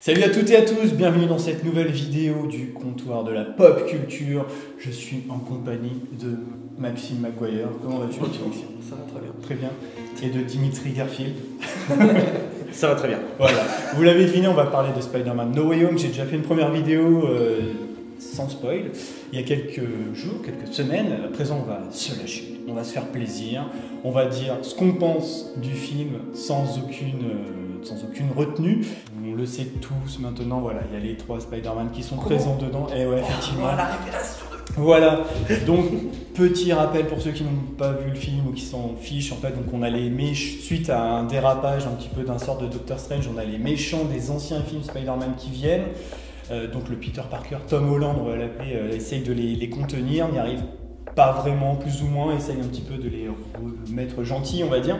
Salut à toutes et à tous, bienvenue dans cette nouvelle vidéo du comptoir de la pop culture. Je suis en compagnie de Maxime Maguire. Comment vas-tu, Maxime? Ça va très bien. Très bien. Et de Dimitri Garfield. Ça va très bien. Voilà. Vous l'avez deviné, on va parler de Spider-Man No Way Home. J'ai déjà fait une première vidéo sans spoil il y a quelques jours, quelques semaines. À présent, on va se lâcher, on va se faire plaisir. On va dire ce qu'on pense du film sans aucune retenue. On le sait tous maintenant, voilà, il y a les 3 Spider-Man qui sont présents dedans. Et ouais, effectivement. La révélation de... Voilà, donc petit rappel pour ceux qui n'ont pas vu le film ou qui s'en fichent, en fait, donc on a suite à un dérapage un petit peu d'un sort de Doctor Strange, on a les méchants des anciens films Spider-Man qui viennent, donc le Peter Parker, Tom Holland, on va l'appeler, essaye de les contenir, n'y arrive pas vraiment, plus ou moins, essaye un petit peu de les remettre gentils, on va dire,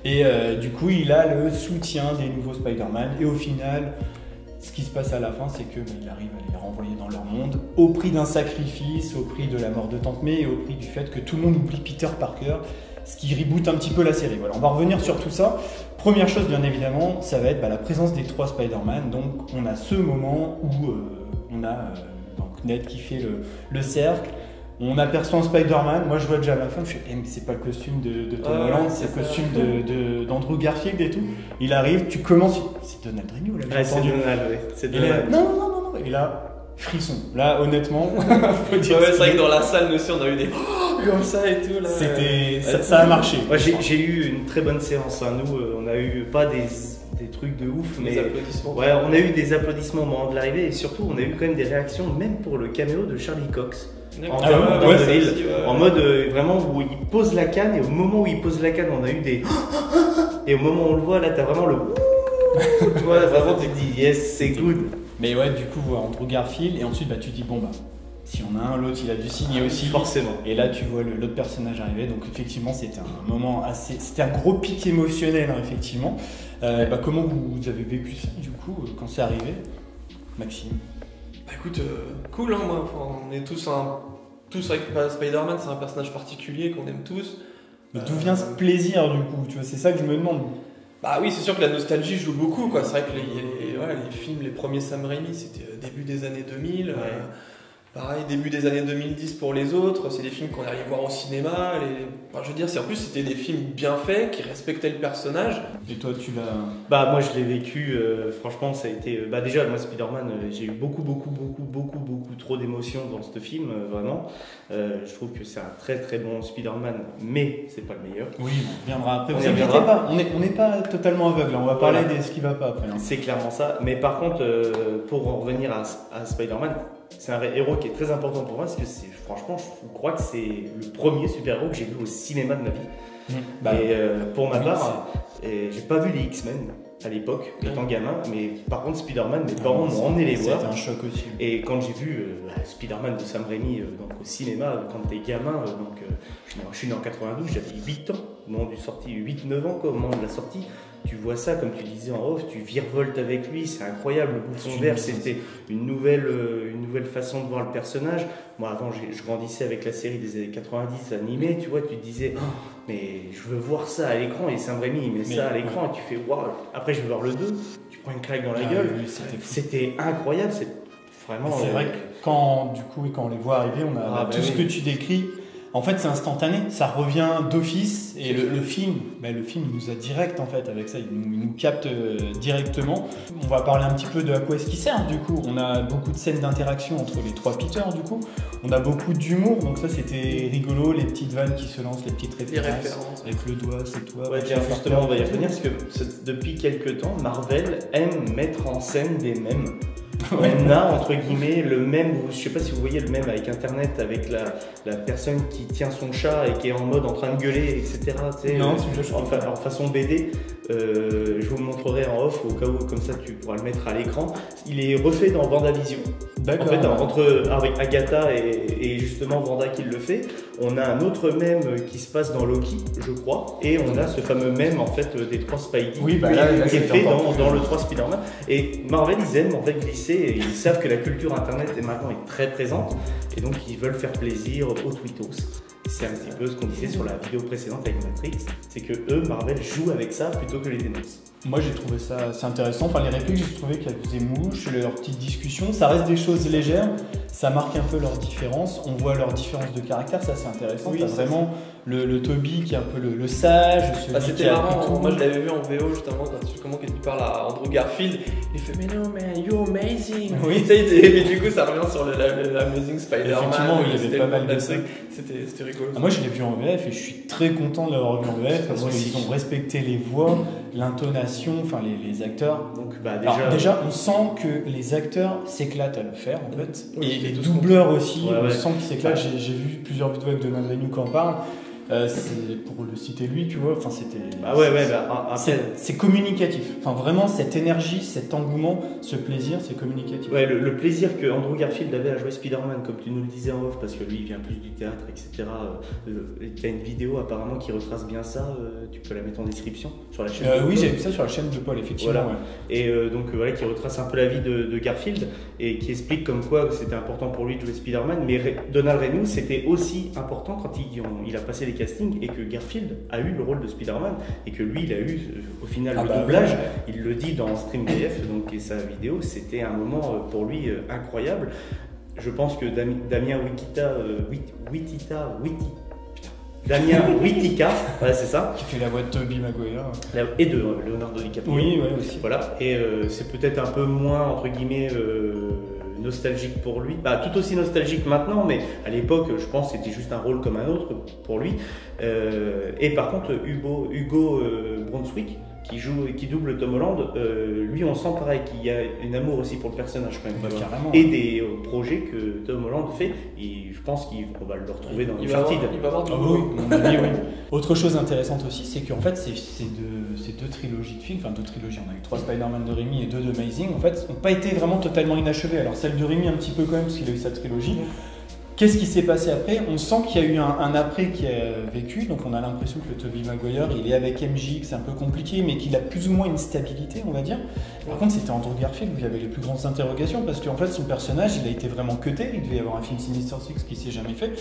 et du coup il a le soutien des nouveaux Spider-Man, et au final... Ce qui se passe à la fin, c'est qu'il arrive à les renvoyer dans leur monde au prix d'un sacrifice, au prix de la mort de Tante May et au prix du fait que tout le monde oublie Peter Parker, ce qui reboot un petit peu la série. Voilà, on va revenir sur tout ça. Première chose, bien évidemment, ça va être la présence des 3 Spider-Man. Donc, on a ce moment où on a donc Ned qui fait le cercle. On aperçoit un Spider-Man, moi je vois déjà ma femme, je fais mais c'est pas le costume de Tom Holland, c'est le costume d'Andrew Garfield et tout. Il arrive, tu commences, c'est Donald Renew là, ouais, c'est Donald, oui. C'est Donald. Non, et là, frisson. Là, honnêtement, faut dire. Ouais, c'est vrai que dans la salle, nous aussi, on a eu des comme ça et tout. Là. Ça a marché. Ouais, j'ai eu une très bonne séance. Hein. Nous, on a eu pas des trucs de ouf, mais des applaudissements. Ouais, on a eu des applaudissements au moment de l'arrivée et surtout, on a eu quand même des réactions, même pour le caméo de Charlie Cox. En mode vraiment où il pose la canne et au moment où il pose la canne on a eu des et au moment où on le voit là t'as vraiment le tu vois vraiment tu te dis yes c'est good. Mais ouais du coup Andrew Garfield et ensuite tu dis bon si on a un, l'autre il a dû signer aussi forcément. Et là tu vois l'autre personnage arriver, donc effectivement c'était un moment c'était un gros pic émotionnel hein, effectivement. Comment vous avez vécu ça du coup quand c'est arrivé, Maxime? Bah écoute, cool hein, moi, on est tous avec Spider-Man, c'est un personnage particulier qu'on aime tous. Mais d'où vient ce plaisir du coup, tu vois, c'est ça que je me demande. Bah oui, c'est sûr que la nostalgie joue beaucoup, quoi. C'est vrai que les films, les premiers Sam Raimi, c'était début des années 2000. Ouais. Pareil, début des années 2010 pour les autres, c'est des films qu'on allait voir au cinéma. Je veux dire, en plus c'était des films bien faits, qui respectaient le personnage. Et toi, tu l'as... Bah moi je l'ai vécu, franchement ça a été... déjà moi Spider-Man, j'ai eu beaucoup trop d'émotions dans ce film, vraiment. Je trouve que c'est un très très bon Spider-Man, mais c'est pas le meilleur. Oui, on reviendra après, vous inquiétez pas, on n'est pas totalement aveugle, on va parler de ce qui va pas après. Hein. C'est clairement ça, mais par contre, pour en revenir à Spider-Man, c'est un héros qui est très important pour moi parce que franchement, je crois que c'est le premier super-héros que j'ai vu au cinéma de ma vie. Et pour ma part, j'ai pas vu les X-Men à l'époque, étant gamin, mais par contre Spider-Man, mes parents m'ont emmené les voir. C'était un choc aussi. Et quand j'ai vu Spider-Man de Sam Raimi donc au cinéma, quand t'es gamin, je suis né en 92, j'avais 8 ans, au moment du sortie, 8-9 ans quoi, au moment de la sortie. Tu vois ça, comme tu disais en off, tu virevoltes avec lui, c'est incroyable, le bouffon vert, c'était une nouvelle façon de voir le personnage. Moi avant, je grandissais avec la série des années 90 animée, tu vois, tu te disais, mais je veux voir ça à l'écran, et Sam Raimi il met ça à l'écran, et tu fais, waouh, après je veux voir le 2, tu prends une claque dans la gueule, oui, c'était incroyable, c'est vraiment... C'est vrai que quand on les voit arriver, on a tout ce que tu décris. En fait, c'est instantané, ça revient d'office et le film, il nous a direct en fait avec ça, il nous capte directement. On va parler un petit peu de à quoi est-ce qu'il sert du coup. On a beaucoup de scènes d'interaction entre les 3 Peter du coup. On a beaucoup d'humour, donc ça c'était rigolo, les petites vannes qui se lancent, les petites références. Avec le doigt, c'est toi. Ouais, tiens, justement, on va y revenir parce que depuis quelques temps, Marvel aime mettre en scène des mèmes. On a entre guillemets le mème, je sais pas si vous voyez le mème avec internet, avec la personne qui tient son chat et qui est en mode en train de gueuler, etc. Non, en façon BD. Je vous le montrerai en off au cas où, comme ça tu pourras le mettre à l'écran. Il est refait dans WandaVision. D'accord. En fait, avec Agatha et justement Wanda qui le fait, on a un autre mème qui se passe dans Loki, je crois, et on a ce fameux mème en fait des 3 Spidey qui est fait dans le 3 Spider-Man. Et Marvel, ils aiment en fait glisser, et ils savent que la culture internet est maintenant très présente, et donc ils veulent faire plaisir aux twittos. C'est un petit peu ce qu'on disait sur la vidéo précédente avec Matrix, c'est que eux, Marvel, jouent avec ça plutôt que les dénoncent. Moi j'ai trouvé ça assez intéressant, enfin les répliques j'ai trouvé qu'elles faisaient mouche, leurs petites discussions, ça reste des choses légères, ça marque un peu leurs différences, on voit leurs différences de caractère, ça c'est intéressant, Oui, t'as vraiment le Toby qui est un peu le sage, celui c'était qui a marrant, plutôt... moi je l'avais vu en VO justement quand il parle à Andrew Garfield, il fait mais non man, you're amazing. Oui. Et du coup ça revient sur l'Amazing Spider-Man, Effectivement, il y avait pas mal de trucs, c'était rigolo. Moi je l'ai vu en VF et je suis très content de l'avoir vu en VF parce qu'ils ont respecté les voix, l'intonation, enfin les acteurs. Donc déjà, on sent que les acteurs s'éclatent à le faire en fait. Oui, et les tout doubleurs aussi, ouais, on sent qu'ils s'éclatent. Ouais. J'ai vu plusieurs vidéos avec Donald Renew qui en parle. C'est pour le citer lui, tu vois, enfin c'était... c'est communicatif, enfin vraiment cette énergie, cet engouement, ce plaisir, c'est communicatif. Ouais, le plaisir que Andrew Garfield avait à jouer Spider-Man, comme tu nous le disais en off, parce que lui il vient plus du théâtre, etc. Tu as une vidéo apparemment qui retrace bien ça, tu peux la mettre en description sur la chaîne de Oui, Paul. j'ai vu ça sur la chaîne de Paul, effectivement. Voilà. Ouais. Et donc voilà, qui retrace un peu la vie de Garfield et qui explique comme quoi c'était important pour lui de jouer Spider-Man, mais Donald Renew c'était aussi important quand il a passé les castings et que Garfield a eu le rôle de Spider-Man et que lui il a eu au final le doublage, ouais. il le dit dans Stream DF donc, et sa vidéo, c'était un moment pour lui incroyable. Je pense que Damien Whittica, voilà, c'est ça. Qui fait la voix de Tobey Maguire. Et de Leonardo DiCaprio. Oui, ouais, aussi. Voilà, et c'est peut-être un peu moins, entre guillemets, nostalgique pour lui. Bah, tout aussi nostalgique maintenant, mais à l'époque, je pense que c'était juste un rôle comme un autre pour lui. Et par contre, Hugo Brunswick, qui double Tom Holland, lui on sent pareil qu'il y a un amour aussi pour le personnage quand même. Bah, carrément. Et des projets que Tom Holland fait, et je pense qu'on va le retrouver dans Uncharted. Il va avoir du oui, mon avis, oui. Autre chose intéressante aussi, c'est qu'en fait ces deux trilogies de films, enfin deux trilogies, on a eu 3 Spider-Man de Raimi et 2 de Amazing, en fait, n'ont pas été vraiment totalement inachevées. Alors celle de Raimi un petit peu quand même, parce qu'il a eu sa trilogie. Qu'est-ce qui s'est passé après? On sent qu'il y a eu un après qui a vécu, donc on a l'impression que le Tobey Maguire, il est avec MJ, que c'est un peu compliqué, mais qu'il a plus ou moins une stabilité, on va dire. Par contre, c'était Andrew Garfield où il y avait les plus grandes interrogations, parce qu'en fait, son personnage, il a été vraiment cuté, il devait y avoir un film Sinister Six qui s'est jamais fait,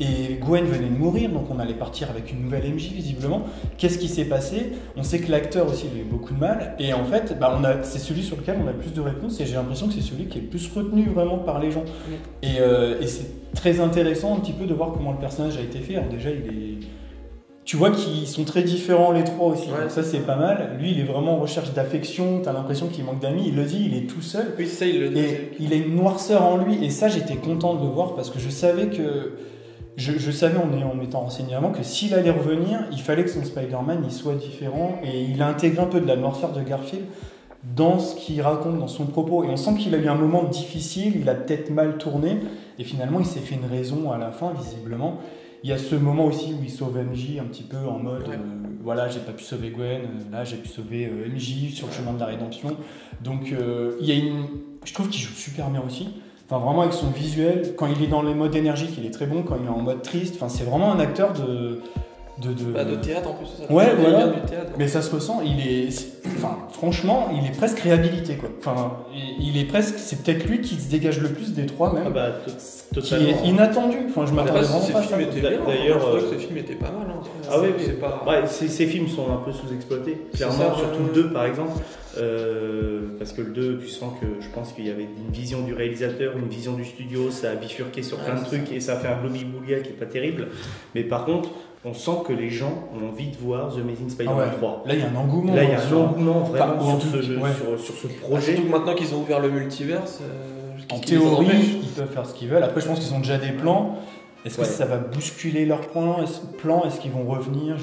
et Gwen venait de mourir, donc on allait partir avec une nouvelle MJ, visiblement. Qu'est-ce qui s'est passé? On sait que l'acteur aussi, il a eu beaucoup de mal, et en fait, c'est celui sur lequel on a le plus de réponses, et j'ai l'impression que c'est celui qui est le plus retenu vraiment par les gens. Et c'est très intéressant un petit peu de voir comment le personnage a été fait. Alors déjà, tu vois qu'ils sont très différents les trois aussi, ouais. Donc ça c'est pas mal. Lui, il est vraiment en recherche d'affection, t'as l'impression qu'il manque d'amis, il le dit, il est tout seul. Oui, ça, il le dit. Et il a une noirceur en lui, et ça j'étais content de le voir parce que je savais en m'étant renseigné avant que s'il allait revenir, il fallait que son Spider-Man il soit différent, et il a intégré un peu de la noirceur de Garfield dans ce qu'il raconte, dans son propos, et on sent qu'il a eu un moment difficile, il a peut-être mal tourné, et finalement il s'est fait une raison à la fin, visiblement. Il y a ce moment aussi où il sauve MJ un petit peu en mode voilà, j'ai pas pu sauver Gwen, là j'ai pu sauver MJ sur le chemin de la rédemption. Donc il y a je trouve qu'il joue super bien aussi. Enfin vraiment avec son visuel, quand il est dans le mode énergique, il est très bon, quand il est en mode triste, enfin c'est vraiment un acteur de théâtre en plus, ça. Ouais, voilà. Du théâtre. Mais ça se ressent, franchement, il est presque réhabilité, quoi. Enfin, il est presque, c'est peut-être lui qui se dégage le plus des trois, même. Ah bah, qui totalement. est inattendu. Enfin, je m'attendais vraiment pas à ça. D'ailleurs, je trouvais que ces films étaient pas mal. Hein. Ah oui, c'est pas... ouais, ces films sont un peu sous-exploités, clairement, ça, surtout le 2 par exemple. Parce que le 2, tu sens que je pense qu'il y avait une vision du réalisateur, une vision du studio, ça a bifurqué sur plein de trucs et ça a fait un blobby-boulia qui est pas terrible. Mais par contre, on sent que les gens ont envie de voir The Amazing Spider-Man 3. Là, il y a un engouement. Là, il y a un engouement vraiment sur ce projet. Surtout que maintenant qu'ils ont ouvert le multiverse, en théorie, ils peuvent faire ce qu'ils veulent. Après, je pense qu'ils ont déjà des plans. Est-ce que ça va bousculer leurs plans? Est-ce qu'ils vont revenir?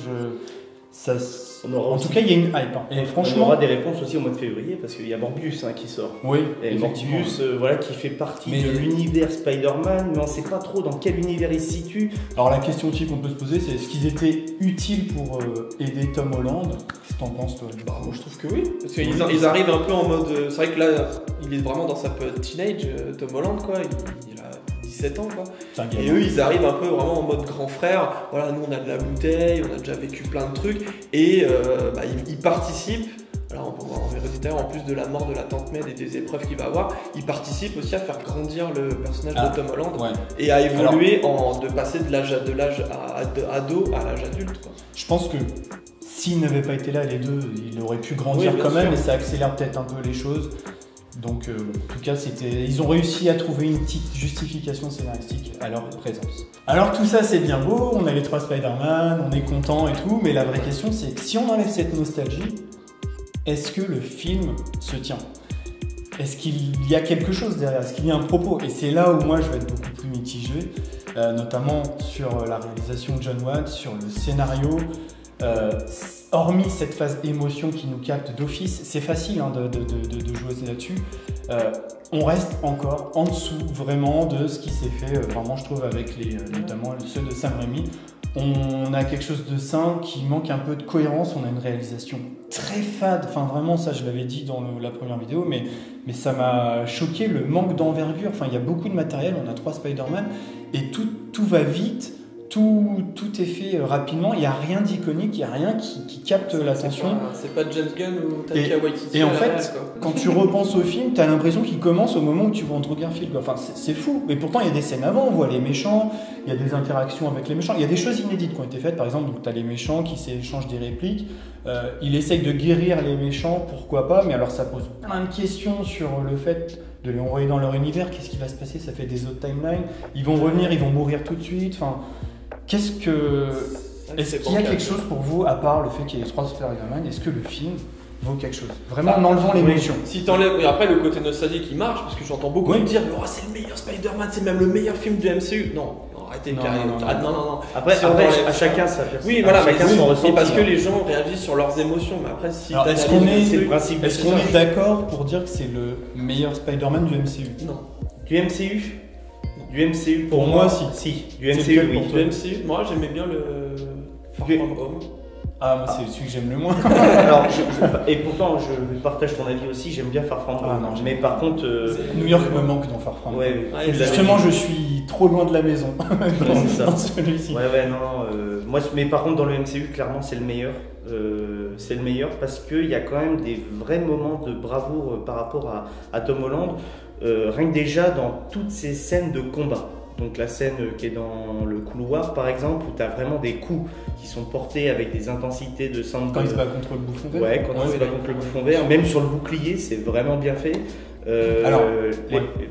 En tout cas, il y a une hype. Hein. Et franchement, on aura des réponses aussi au mois de février parce qu'il y a Morbius qui sort. Oui, et Morbius, qui fait partie de l'univers Spider-Man, mais on ne sait pas trop dans quel univers il se situe. Alors la question aussi qu'on peut se poser, c'est est-ce qu'ils étaient utiles pour aider Tom Holland? Qu'est-ce que t'en penses, toi? Moi, je trouve que oui, parce qu'ils arrivent un peu en mode. C'est vrai que là, il est vraiment dans sa teenage, Tom Holland, quoi. Il a 17 ans, quoi. Et eux, ils arrivent un peu vraiment en mode grand frère. Voilà, nous on a de la bouteille, on a déjà vécu plein de trucs, et ils participent. Là, on peut voir en Héréditaire, en plus de la mort de la tante May et des épreuves qu'il va avoir, il participe aussi à faire grandir le personnage de Tom Holland et à évoluer de passer de l'âge ado à l'âge adulte. Quoi. Je pense que s'il n'avait pas été là, les deux, il aurait pu grandir quand même, et ça accélère peut-être un peu les choses. Donc, en tout cas, ils ont réussi à trouver une petite justification scénaristique à leur présence. Alors, tout ça, c'est bien beau, on a les 3 Spider-Man, on est content et tout, mais la vraie question, c'est si on enlève cette nostalgie, est-ce que le film se tient ? Est-ce qu'il y a quelque chose derrière ? Est-ce qu'il y a un propos ? Et c'est là où moi, je vais être beaucoup plus mitigé, notamment sur la réalisation de Jon Watts, sur le scénario. Hormis cette phase émotion qui nous capte d'office, c'est facile de jouer là-dessus. On reste encore en dessous vraiment de ce qui s'est fait, vraiment je trouve, avec notamment ceux de Sam Raimi. On a quelque chose de sain qui manque un peu de cohérence, on a une réalisation très fade, enfin vraiment ça je l'avais dit dans la première vidéo, mais ça m'a choqué le manque d'envergure. Enfin il y a beaucoup de matériel, on a 3 Spider-Man et tout va vite. Tout est fait rapidement, il n'y a rien d'iconique, il n'y a rien qui capte l'attention. C'est pas James Gunn ou Taika Waititi. Et en fait, quand tu repenses au film, tu as l'impression qu'il commence au moment où tu vois Andrew Garfield. Enfin, c'est fou. Mais pourtant, il y a des scènes avant, on voit les méchants, il y a des interactions avec les méchants. Il y a des choses inédites qui ont été faites. Par exemple, tu as les méchants qui s'échangent des répliques. Il essaye de guérir les méchants, pourquoi pas. Mais alors, ça pose plein de questions sur le fait de les envoyer dans leur univers. Qu'est-ce qui va se passer ? Ça fait des autres timelines. Ils vont revenir, ils vont mourir tout de suite. Enfin... Est-ce qu'il y a quelque chose pour vous, à part le fait qu'il y ait 3 Spider-Man, est-ce que le film vaut quelque chose ? Vraiment en enlevant l'émotion. Si t'enlèves, et après le côté nostalgique qui marche, parce que j'entends beaucoup me dire c'est le meilleur Spider-Man, c'est même le meilleur film du MCU. Non, arrêtez carrément. Non. Après, à chacun sa personne. Oui, voilà, chacun son ressenti. Parce que les gens réagissent sur leurs émotions. Mais après, si est-ce qu'on est d'accord pour dire que c'est le meilleur Spider-Man du MCU ? Non. Du MCU ? Du MCU pour moi, si. Du MCU, oui. Du MCU, moi j'aimais bien le Far From Home. Ah, moi c'est celui que j'aime le moins. Alors, et pourtant, je partage ton avis aussi, j'aime bien Far From Home. Mais par contre. New York me manque dans Far From Home. Justement, je suis trop loin de la maison. C'est ça. Dans celui-ci. Moi, mais par contre, dans le MCU, clairement, c'est le meilleur. C'est le meilleur parce qu'il y a quand même des vrais moments de bravoure par rapport à Tom Holland. Rien que déjà dans toutes ces scènes de combat, donc la scène qui est dans le couloir par exemple, où tu as vraiment des coups qui sont portés avec des intensités de sang. Quand il se bat contre le bouffon vert. Ouais, quand il se bat contre le bouffon vert, même sur le bouclier, c'est vraiment bien fait.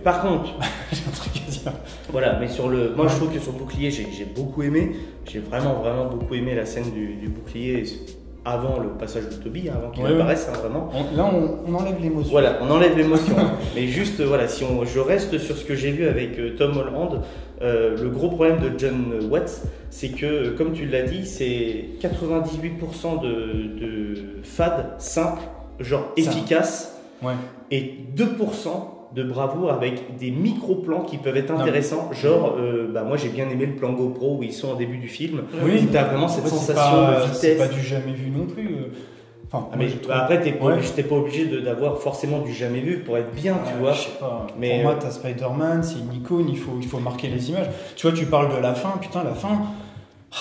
Par contre, j'ai un truc à dire. Voilà, mais moi je trouve que sur le bouclier, j'ai beaucoup aimé. J'ai vraiment beaucoup aimé la scène du bouclier. Avant le passage de Toby, avant qu'il apparaisse, vraiment. Là, on enlève l'émotion. Voilà, on enlève l'émotion. Mais juste, si je reste sur ce que j'ai vu avec Tom Holland, le gros problème de Jon Watts, c'est que, comme tu l'as dit, c'est 98% de fade, simple, genre efficace, et 2% de bravoure avec des micro-plans qui peuvent être intéressants. Moi j'ai bien aimé le plan GoPro où ils sont au début du film. Oui, tu as vraiment cette sensation de vitesse. C'est pas du jamais vu non plus. Après, t'es pas obligé d'avoir forcément du jamais vu pour être bien, tu vois. Je sais pas. Mais pour moi, t'as Spider-Man, c'est une icône, il faut marquer les images. Tu vois, tu parles de la fin, la fin.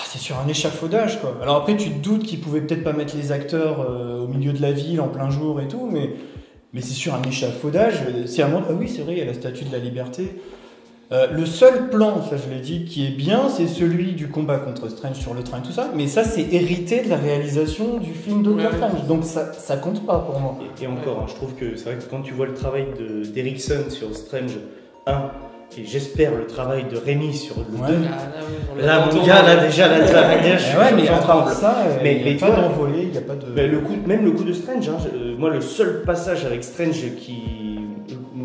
C'est sur un échafaudage, quoi. Alors après, tu te doutes qu'ils pouvaient peut-être pas mettre les acteurs au milieu de la ville en plein jour et tout, mais c'est sur un échafaudage. C'est un monde. Ah oui, c'est vrai, il y a la Statue de la Liberté. Le seul plan, ça je l'ai dit, qui est bien, c'est celui du combat contre Strange sur le train et tout ça. Mais ça, c'est hérité de la réalisation du film Doctor Strange. Donc ça compte pas pour moi. Et encore, je trouve que c'est vrai que quand tu vois le travail d'Erickson sur Strange 1, et j'espère le travail de Rémi sur le 2. Là, mon gars, là, déjà, mais à part ça, il n'y a pas d'envolée, il n'y a pas de. Même le coup de Strange, moi, le seul passage avec Strange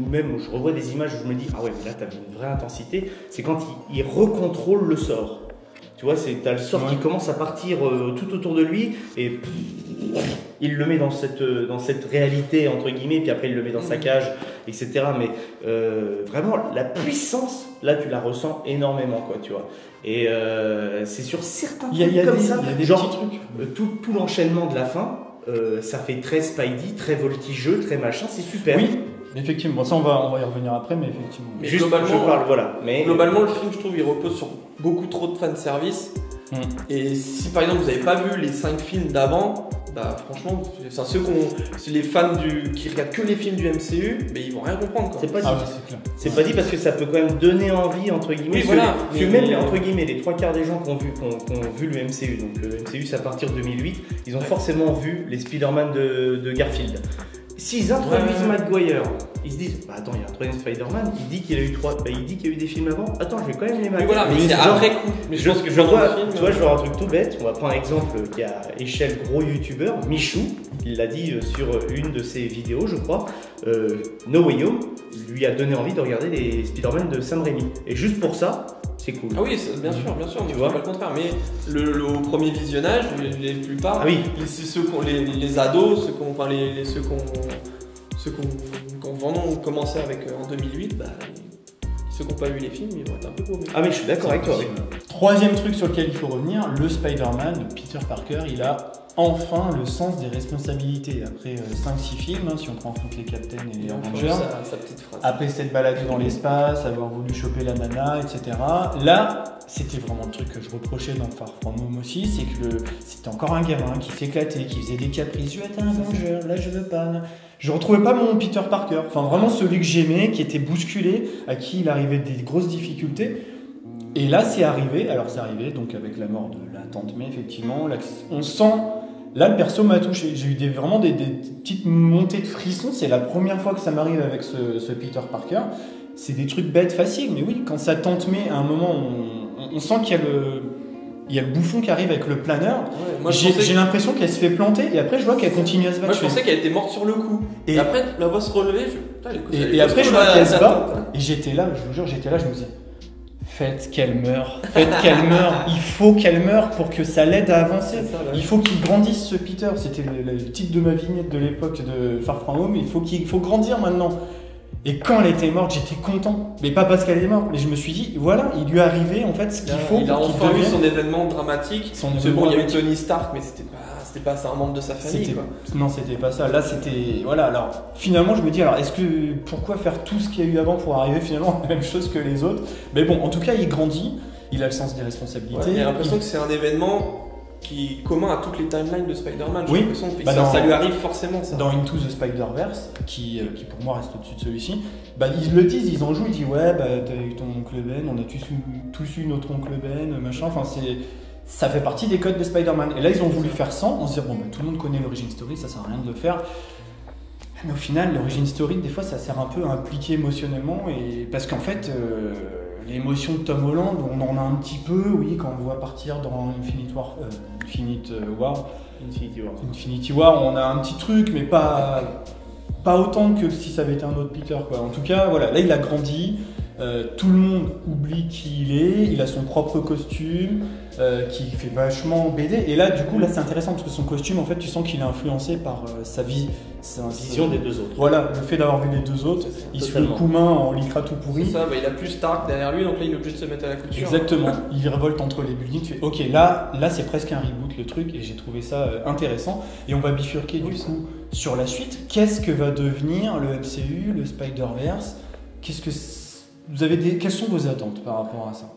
même où je revois des images où je me dis, ah ouais, mais là, t'as une vraie intensité, c'est quand il recontrôle le sort. Tu vois, t'as le sort qui commence à partir tout autour de lui et il le met dans cette réalité, entre guillemets, puis après il le met dans sa cage, etc. Mais vraiment, la puissance, là, tu la ressens énormément, quoi, tu vois. Et c'est sur certains trucs comme ça, genre tout l'enchaînement de la fin, ça fait très Spidey, très voltigeux, très machin, c'est super. Oui. Effectivement, ça on va y revenir après, mais effectivement. Mais juste, globalement, le film, je trouve, il repose sur beaucoup trop de fanservice. Et si par exemple vous n'avez pas vu les 5 films d'avant, bah franchement, les fans qui regardent que les films du MCU, mais ils vont rien comprendre. C'est pas dit. C'est pas dit parce que ça peut quand même donner envie entre guillemets. Oui, voilà. Même entre guillemets les 3/4 des gens qui ont vu le MCU, donc le MCU c'est à partir de 2008, ils ont forcément vu les Spider-Man de Garfield. S'ils introduisent Maguire, ils se disent bah attends, il y a un troisième Spider-Man, il dit qu'il a eu des films avant. Attends, je vais quand même les mettre. Voilà, mais c'est après coup. Mais je pense que je vois un truc tout bête. On va prendre un exemple qui est à échelle gros youtubeur, Michou, il l'a dit sur une de ses vidéos, je crois. No Way Home lui a donné envie de regarder les Spider-Man de Sam Raimi. Et juste pour ça, c'est cool. Ah oui, bien sûr, tu vois pas le contraire. Mais au premier visionnage, les plupart, les ados, ceux qui ont commencé avec en 2008, bah, ceux qui n'ont pas vu les films, ils vont être un peu paumés. Ah mais je suis d'accord avec toi. Troisième truc sur lequel il faut revenir, le Spider-Man, Peter Parker, il a enfin le sens des responsabilités. Après 5-6 films, si on prend en compte les Captain et les Avengers, sa petite phrase. Après s'être baladé dans l'espace, avoir voulu choper la nana, etc. Là, c'était vraiment le truc que je reprochais dans Far From Home aussi, c'est que c'était encore un gamin qui s'éclatait, qui faisait des caprices. Je veux être un Avenger, là je veux pas. Je retrouvais pas mon Peter Parker, enfin vraiment celui que j'aimais, qui était bousculé, à qui il arrivait des grosses difficultés. Et là c'est arrivé donc avec la mort de la tante May, effectivement, là, on sent, là le perso m'a touché, j'ai eu vraiment des petites montées de frissons, c'est la première fois que ça m'arrive avec ce Peter Parker. C'est des trucs bêtes faciles, mais oui, quand sa tante May, à un moment, on sent qu'il y a le bouffon qui arrive avec le planeur. Ouais, j'ai l'impression qu'elle se fait planter et après je vois qu'elle continue à se battre. Moi je pensais qu'elle était morte sur le coup. Et après la voix se relevait. Et après je vois qu'elle se bat. Et j'étais là, je vous jure, je me disais, faites qu'elle meure. Il faut qu'elle meure pour que ça l'aide à avancer. Il faut qu'il grandisse ce Peter. C'était le titre de ma vignette de l'époque de Far From Home. Il faut grandir maintenant. Et quand elle était morte, j'étais content. Mais pas parce qu'elle est morte, mais je me suis dit, voilà, il lui est arrivé en fait ce qu'il faut. Il a enfin eu son événement dramatique. C'est bon, il y a eu Tony Stark, mais c'était pas un membre de sa famille. Non, c'était pas ça. Là, c'était. Voilà, alors finalement, je me dis, alors pourquoi faire tout ce qu'il y a eu avant pour arriver finalement à la même chose que les autres? Mais bon, en tout cas, il grandit, il a le sens des responsabilités. J'ai l'impression que c'est un événement qui est commun à toutes les timelines de Spider-Man. Oui, ça lui arrive forcément. Ça. Dans Into the Spider-Verse, qui pour moi reste au-dessus de celui-ci, ils le disent, ils en jouent, ils disent ouais, t'as eu ton oncle Ben, on a tous eu notre oncle Ben, machin, enfin ça fait partie des codes de Spider-Man. Et là, ils ont voulu faire 100, on se dit bon, tout le monde connaît l'origin story, ça sert à rien de le faire. Mais au final, l'origin story, des fois, ça sert un peu à impliquer émotionnellement, et parce qu'en fait, l'émotion de Tom Holland, on en a un petit peu, oui, quand on le voit partir dans Infinity War, on a un petit truc, mais pas autant que si ça avait été un autre Peter, quoi. En tout cas, voilà, là, il a grandi. Tout le monde oublie qui il est, il a son propre costume qui fait vachement BD, et là du coup c'est intéressant parce que son costume en fait tu sens qu'il est influencé par sa vision des deux autres. Voilà, le fait d'avoir vu les deux autres, il se fait le coup main en lycra tout pourri. C'est ça, il a plus Stark derrière lui, donc là il est obligé de se mettre à la couture. Exactement, il révolte entre les buildings, tu fais ok, là c'est presque un reboot le truc, et j'ai trouvé ça intéressant, et on va bifurquer du coup sur la suite. Qu'est-ce que va devenir le MCU, le Spider-Verse? Quelles sont vos attentes par rapport à ça?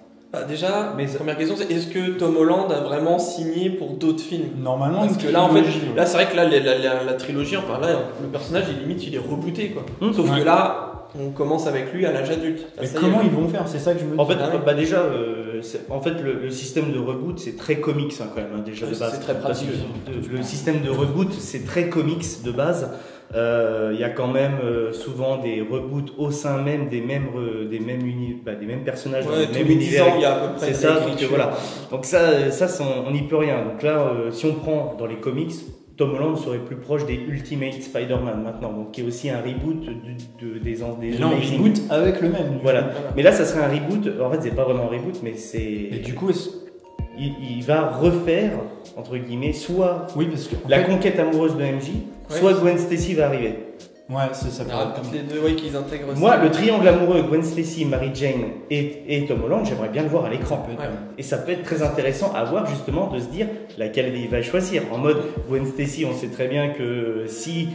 Déjà, première question, c'est est-ce que Tom Holland a vraiment signé pour d'autres films? Normalement, parce que là, en fait, là, c'est vrai que là, la trilogie, enfin là, le personnage, il est rebooté, quoi. Sauf que là, on commence avec lui à l'âge adulte. Mais comment ils vont faire? C'est ça que je me dis. En fait, déjà, le système de reboot, c'est très comics quand même, déjà de base. C'est très pratique. Le système de reboot, c'est très comics de base. Il y a quand même souvent des reboots au sein même des mêmes personnages, dans le même univers. Il y a à peu près. C'est ça, donc voilà. Donc ça on n'y peut rien. Donc là, si on prend dans les comics, Tom Holland serait plus proche des Ultimate Spider-Man maintenant, donc qui est aussi un reboot des Amazing. Reboot avec le même. Voilà. Mais là, ça serait un reboot. En fait, c'est pas vraiment un reboot, mais c'est. Et du coup, il va refaire entre guillemets soit parce que la conquête amoureuse de MJ, soit Gwen Stacy va arriver. Ouais, c'est ça. Les deux, qu'ils intègrent. Moi, le triangle amoureux Gwen Stacy, Mary Jane et Tom Holland, j'aimerais bien le voir à l'écran. Et ça peut être très intéressant à voir, justement, de se dire laquelle il va choisir. En mode Gwen Stacy, on sait très bien que si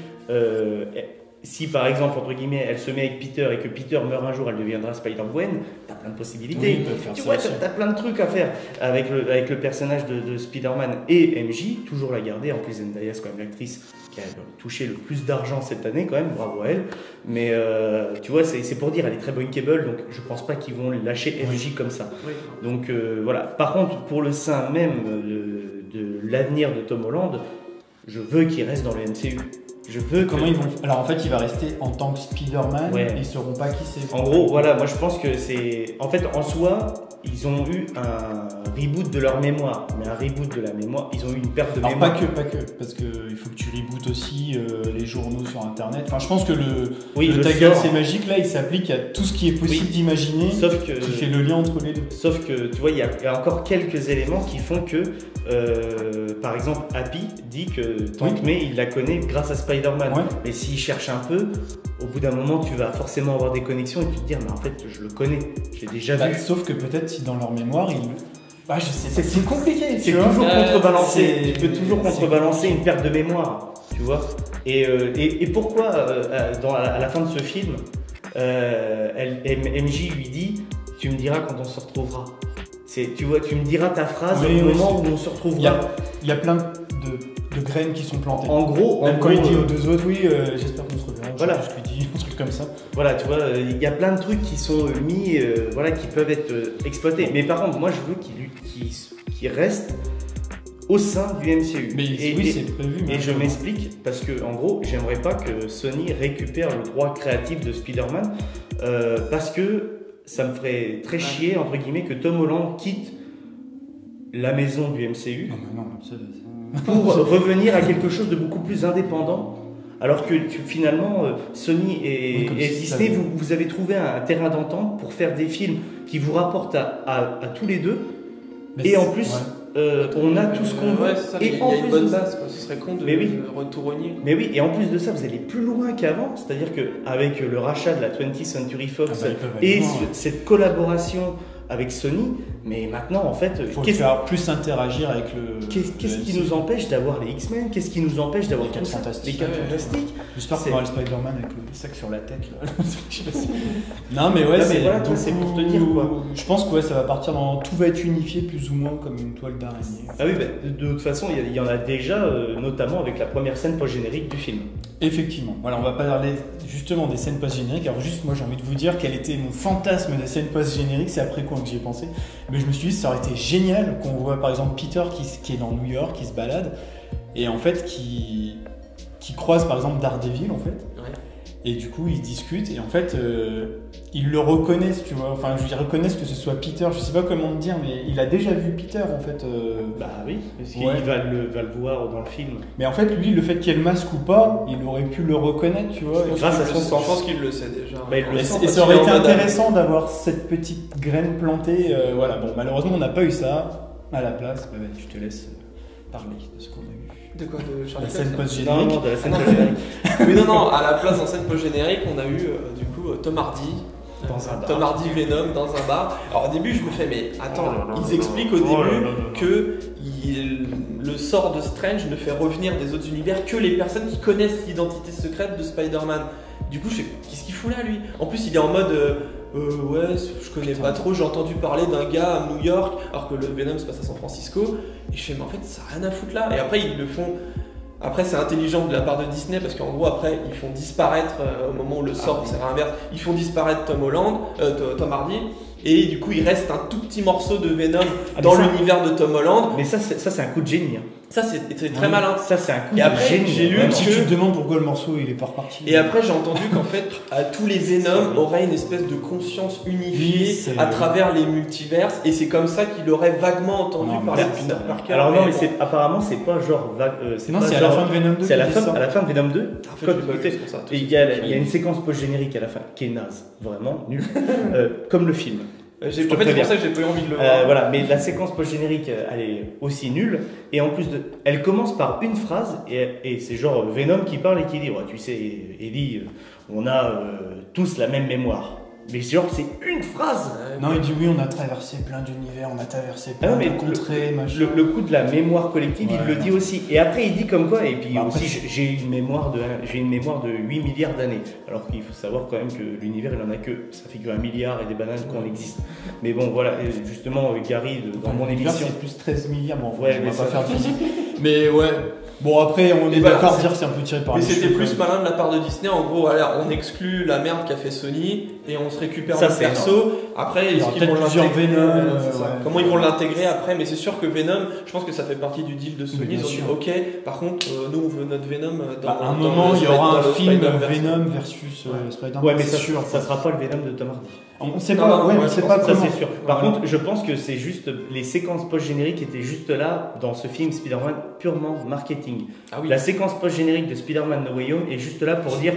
si par exemple, entre guillemets, elle se met avec Peter et que Peter meurt un jour, elle deviendra Spider-Gwen, t'as plein de possibilités. Oui, tu vois, t'as plein de trucs à faire avec le personnage de Spider-Man et MJ, toujours la garder. En plus, Zendaya, c'est quand même l'actrice qui a touché le plus d'argent cette année, quand même, bravo à elle. Mais tu vois, c'est pour dire, elle est très bankable, donc je pense pas qu'ils vont lâcher MJ comme ça. Oui. Donc voilà. Par contre, pour le sein même de l'avenir de Tom Holland, je veux qu'il reste dans le MCU. Ils vont. Alors en fait, il va rester en tant que Spider-Man. Ouais. Ils sauront pas qui c'est. En gros, voilà, moi je pense que c'est. En fait, en soi, ils ont eu un reboot de leur mémoire, mais un reboot de la mémoire, ils ont eu une perte de mémoire. Pas que, parce que il faut que tu rebootes aussi les journaux sur Internet. Enfin, je pense que le ta gueule c'est magique là, il s'applique à tout ce qui est possible d'imaginer. Sauf que qui fait le lien entre les deux. Sauf que tu vois, il y a encore quelques éléments qui font que, par exemple, Happy dit que Tante May, il la connaît grâce à Spider-Man. Ouais. Mais s'il cherche un peu, au bout d'un moment, tu vas forcément avoir des connexions et tu te dire, mais en fait, je le connais, j'ai déjà vu. Sauf que peut-être si dans leur mémoire, je sais, c'est compliqué. C'est toujours contrebalancer. Tu peux toujours contrebalancer une perte de mémoire, tu vois. Et pourquoi, à la fin de ce film, MJ lui dit, tu me diras quand on se retrouvera. Tu vois, tu me diras ta phrase au moment où on se retrouvera. Il y a plein de graines qui sont plantées. En gros, quand il dit aux deux autres, j'espère qu'on se reverra. Voilà. Je lui dis un truc comme ça. Voilà, tu vois, il y a plein de trucs qui sont mis, qui peuvent être exploités. Mais par contre, moi, je veux qu'il reste au sein du MCU. C'est prévu. Et je m'explique parce que, en gros, j'aimerais pas que Sony récupère le droit créatif de Spider-Man parce que ça me ferait très chier, entre guillemets, que Tom Holland quitte la maison du MCU pour revenir à quelque chose de beaucoup plus indépendant. Alors que finalement, Sony et Disney, vous avez trouvé un terrain d'entente pour faire des films qui vous rapportent à tous les deux. Et en plus, on a tout ce qu'on veut. Et en plus une bonne base, ce serait con de retourner. Mais oui, et en plus de ça, vous allez plus loin qu'avant. C'est-à-dire qu'avec le rachat de la 20th Century Fox et cette collaboration avec Sony, mais maintenant en fait, il faut faire plus interagir avec le. Qu'est-ce qui nous empêche d'avoir les X-Men? Qu'est-ce qui nous empêche d'avoir les 4 Fantastiques? J'espère qu'on aura le Spider-Man avec le sac sur la tête là. Non mais c'est pour te dire quoi. Je pense que ça va partir dans tout va être unifié plus ou moins comme une toile d'araignée. Ah oui, de toute façon il y en a déjà, notamment avec la première scène post-générique du film. Effectivement. Voilà, on va parler justement des scènes post-génériques. Alors juste, moi j'ai envie de vous dire quel était mon fantasme des scènes post-génériques. C'est après quoi que j'y ai pensé. Mais je me suis dit, ça aurait été génial qu'on voit par exemple Peter qui est dans New York, qui se balade, et en fait qui croise par exemple Daredevil en fait. Ouais. Et du coup ils discutent et en fait ils le reconnaissent, tu vois. Enfin, ils reconnaissent que ce soit Peter. Je sais pas comment te dire, mais il a déjà vu Peter en fait. Bah oui, parce qu'il va le voir dans le film. Mais en fait, lui, le fait qu'il y ait le masque ou pas, il aurait pu le reconnaître, tu vois. Grâce à son sens. Je pense qu'il le sait déjà. Bah, et ça aurait été intéressant d'avoir cette petite graine plantée. Voilà, bon, malheureusement, on n'a pas eu ça. À la place, je te laisse parler de ce qu'on a eu. De quoi, de Charlie La scène post-générique. Non, de la scène post-générique. Oui, non, à la place en scène post-générique, on a eu du coup Tom Hardy. Tom Hardy Venom dans un bar. Alors au début je me fais mais attends, ils expliquent au début que le sort de Strange ne fait revenir des autres univers que les personnes qui connaissent l'identité secrète de Spider-Man. Du coup je fais qu'est-ce qu'il fout là lui? En plus il est en mode je connais pas trop, j'ai entendu parler d'un gars à New York alors que le Venom se passe à San Francisco. Et je fais mais en fait ça n'a rien à foutre là. Et après ils le font. Après c'est intelligent de la part de Disney parce qu'en gros après ils font disparaître au moment où le sort c'est l'inverse, ils font disparaître Tom Hardy et du coup il reste un tout petit morceau de Venom dans l'univers de Tom Holland. Mais ça c'est un coup de génie. Ça c'est très malin. Ça c'est un coup de après, génie. J'ai lu si tu te demandes pourquoi le morceau il est pas reparti. Et après j'ai entendu qu'en fait tous les Venom auraient une espèce de conscience unifiée à travers les multiverses et c'est comme ça qu'il aurait vaguement entendu parler de Peter Parker. Alors non mais apparemment c'est pas genre c'est à la fin de Venom 2. C'est à la fin de Venom 2. Il y a une séquence post-générique à la fin qui est naze, vraiment nulle, comme le film. C'est pour ça que j'ai pas eu envie de le voir. Voilà, mais la séquence post-générique, elle est aussi nulle. Et en plus, elle commence par une phrase, et c'est genre Venom qui parle et qui dit tu sais, Ellie, on a tous la même mémoire. Mais genre, c'est une phrase. Non, il dit oui, on a traversé plein d'univers, on a traversé plein de contrées, machin. Le coup de la mémoire collective, il le dit aussi. Et après, il dit comme quoi, et puis aussi, j'ai une mémoire de 8 milliards d'années. Alors qu'il faut savoir quand même que l'univers, il en a que, ça fait que 1 milliard et des bananes qu'on existe. Mais bon, voilà, justement, Gary, dans mon émission. C'est plus 13 milliards, bon, ouais, on va pas faire de physique. Mais ouais. Bon, après, on est d'accord à dire que c'est un peu tiré par les cheveux. Mais c'était plus malin de la part de Disney. En gros, voilà, on exclut la merde qu'a fait Sony et on se récupère le perso. Après, est-ce qu'ils vont l'intégrer Comment ils vont l'intégrer après? Mais c'est sûr que Venom, je pense que ça fait partie du deal de Sony. Ils ont dit, ok, par contre, nous, on veut notre Venom dans à un moment, il y aura un film Venom versus Spider-Man. Ouais, mais ça sera pas le Venom de Tom Hardy. On sait pas, ouais, on sait pas comment. Ça, c'est sûr. Par contre, je pense que c'est juste les séquences post-génériques étaient juste là dans ce film Spider-Man purement marketing. Ah oui. La séquence post-générique de Spider-Man No Way Home est juste là pour dire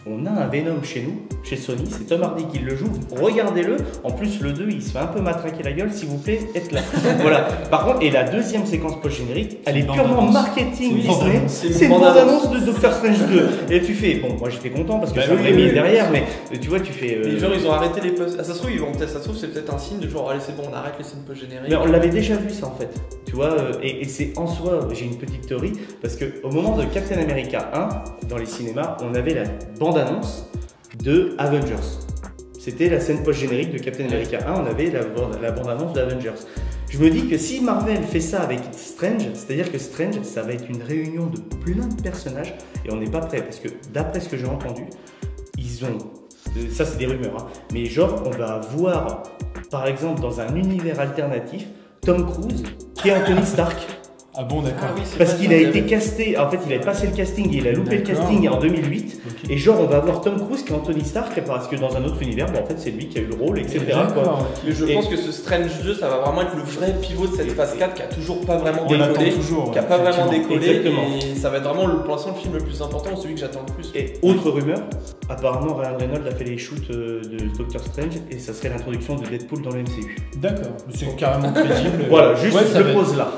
on a un Venom chez nous, chez Sony, c'est Tom Hardy qui le joue, regardez-le. En plus, le 2, il se fait un peu matraquer la gueule, s'il vous plaît, êtes là. Voilà. Par contre, et la deuxième séquence post-générique, elle est purement marketing Disney. C'est une bande-annonce de Doctor Strange 2. Et tu fais, bon, moi j'étais content parce que Sam Raimi est derrière, mais tu vois, tu fais. Les gens, ils ont arrêté les post. Ah, ça se trouve, ça se trouve, c'est peut-être un signe de genre, allez, c'est bon, on arrête les scènes post-génériques. Mais on l'avait déjà vu, ça en fait. Tu vois, et c'est en soi, j'ai une petite théorie, parce qu'au moment de Captain America 1, dans les cinémas, on avait la bande-annonce de Avengers. C'était la scène post-générique de Captain America 1, on avait la bande-annonce d'Avengers. Je me dis que si Marvel fait ça avec Strange, c'est-à-dire que Strange, ça va être une réunion de plein de personnages, et on n'est pas prêt, parce que d'après ce que j'ai entendu, ils ont... Ça, c'est des rumeurs, hein, mais genre, on va voir, par exemple, dans un univers alternatif, Tom Cruise qui est Anthony Stark. Ah bon, d'accord. Ah oui, parce qu'il a été casté, en fait, il avait passé le casting et il a loupé le casting en 2008. Okay. Et genre, on va avoir Tom Cruise qui est Anthony Stark parce que dans un autre univers, en fait, c'est lui qui a eu le rôle, etc. Mais je pense que ce Strange 2, ça va vraiment être le vrai pivot de cette phase 4 qui a toujours pas vraiment décollé. Qui a pas vraiment décollé. Et ça va être vraiment, pour l'instant, le film le plus important, celui que j'attends le plus. Et autre rumeur, apparemment, Ryan Reynolds a fait les shoots de Doctor Strange et ça serait l'introduction de Deadpool dans le MCU. D'accord, c'est carrément crédible. Voilà, juste je le pose là.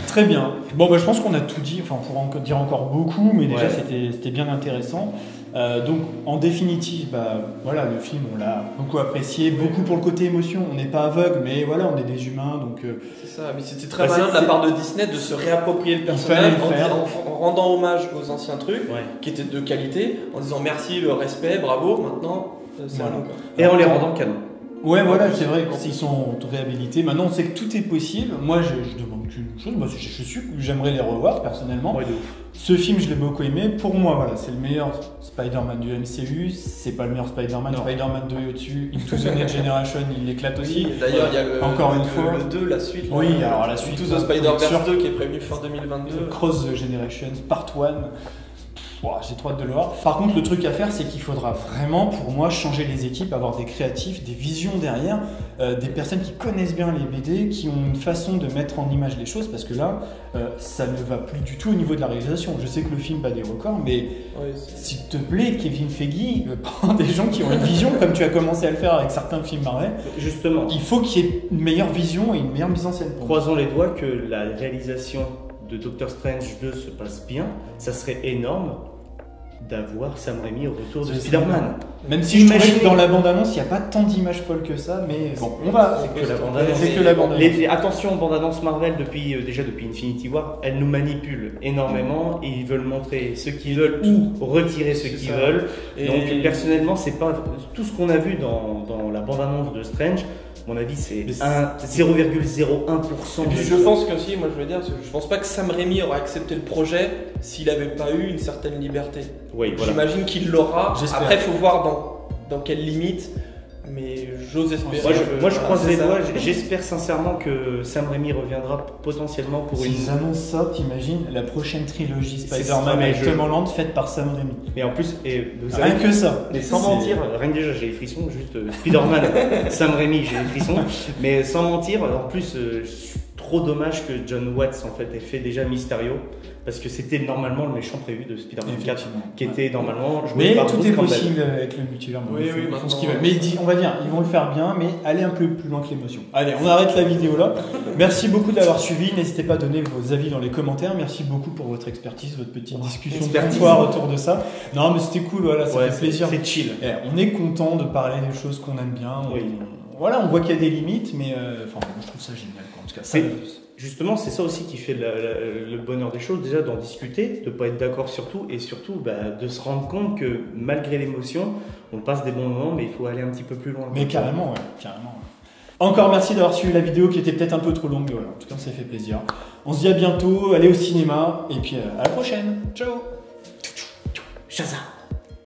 Très bien. Bon, bah, je pense qu'on a tout dit. Enfin, on pourra dire encore beaucoup, mais déjà c'était bien intéressant. Donc, en définitive, bah, voilà, le film, on l'a beaucoup apprécié, beaucoup pour le côté émotion. On n'est pas aveugle, mais voilà, on est des humains, donc. C'est ça. Mais c'était très malin de la part de Disney de se réapproprier le personnage en rendant hommage aux anciens trucs qui étaient de qualité, en disant merci, le respect, bravo. Maintenant, c'est à nous. Et en les rendant canon. Ouais, voilà, c'est vrai qu'ils sont réhabilités. Maintenant, on sait que tout est possible. Moi, je demande qu'une chose. Moi, je suis que j'aimerais les revoir personnellement. Ouais, ce film, je l'ai beaucoup aimé. Pour moi, voilà, c'est le meilleur Spider-Man du MCU. C'est pas le meilleur Spider-Man. Spider-Man 2 est au-dessus. Into the Next Generation, il l'éclate aussi. D'ailleurs, il y a encore une fois le 2, la suite. Oui, alors la suite. Into the Spider-Verse 2 qui est prévu fin 2022. Cross the Generation, Part 1. J'ai trop hâte de le voir. Par contre, le truc à faire, c'est qu'il faudra vraiment, pour moi, changer les équipes, avoir des créatifs, des visions derrière, des personnes qui connaissent bien les BD, qui ont une façon de mettre en image les choses, parce que là, ça ne va plus du tout au niveau de la réalisation. Je sais que le film bat des records, mais s'il te plaît, Kevin Feige, prends des gens qui ont une vision, comme tu as commencé à le faire avec certains films Marvel. Justement. Il faut qu'il y ait une meilleure vision et une meilleure mise en scène. Croisons les doigts que la réalisation de Doctor Strange 2 se passe bien. Ça serait énorme d'avoir Sam Raimi au retour de Spider-Man. Même si je trouvais que dans la bande-annonce, il n'y a pas tant d'images folles que ça, mais bon, on va. C'est que la bande-annonce. C'est que la bande-annonce. Attention, bande-annonce Marvel, déjà depuis Infinity War, elle nous manipule énormément et ils veulent montrer ce qu'ils veulent ou retirer ce qu'ils veulent. Donc personnellement, c'est pas tout ce qu'on a vu dans la bande-annonce de Strange. À mon avis, c'est 0,01%. Je pense qu'aussi, moi je veux dire, je pense pas que Sam Raimi aurait accepté le projet s'il n'avait pas eu une certaine liberté. Oui, voilà. J'imagine qu'il l'aura. Après, il faut voir dans quelle limite. Mais j'ose espérer. Moi, je croise les doigts. J'espère sincèrement que Sam Raimi reviendra potentiellement pour une. S'ils annoncent ça, t'imagines la prochaine trilogie Spider-Man avec Tom Holland faite par Sam Raimi. Mais en plus, rien que ça. Mais sans mentir, rien que déjà j'ai les frissons. Juste Spider-Man, Sam Raimi, j'ai les frissons. Mais sans mentir, en plus, je suis trop dommage que John Watts en fait ait fait déjà Mysterio, parce que c'était normalement le méchant prévu de Spider-Man 4, qui était normalement joué par Bruce Campbell. Mais tout est possible avec le multivers. Oui, ils font ce qu'ils veulent. Mais on va dire, ils vont le faire bien, mais allez un peu plus loin que l'émotion. Allez, on arrête la vidéo là. Merci beaucoup de l'avoir suivi. N'hésitez pas à donner vos avis dans les commentaires. Merci beaucoup pour votre expertise, votre petite discussion de comptoir autour de ça. Non, mais c'était cool, voilà, ça fait plaisir. C'est chill. On est content de parler des choses qu'on aime bien. Voilà, on voit qu'il y a des limites, mais je trouve ça génial. En tout cas, justement, c'est ça aussi qui fait le bonheur des choses, déjà d'en discuter, de ne pas être d'accord sur tout, et surtout de se rendre compte que malgré l'émotion, on passe des bons moments, mais il faut aller un petit peu plus loin. Mais carrément, carrément. Encore merci d'avoir suivi la vidéo qui était peut-être un peu trop longue, mais voilà, en tout cas, ça fait plaisir. On se dit à bientôt, allez au cinéma, et puis à la prochaine. Ciao. Shazam.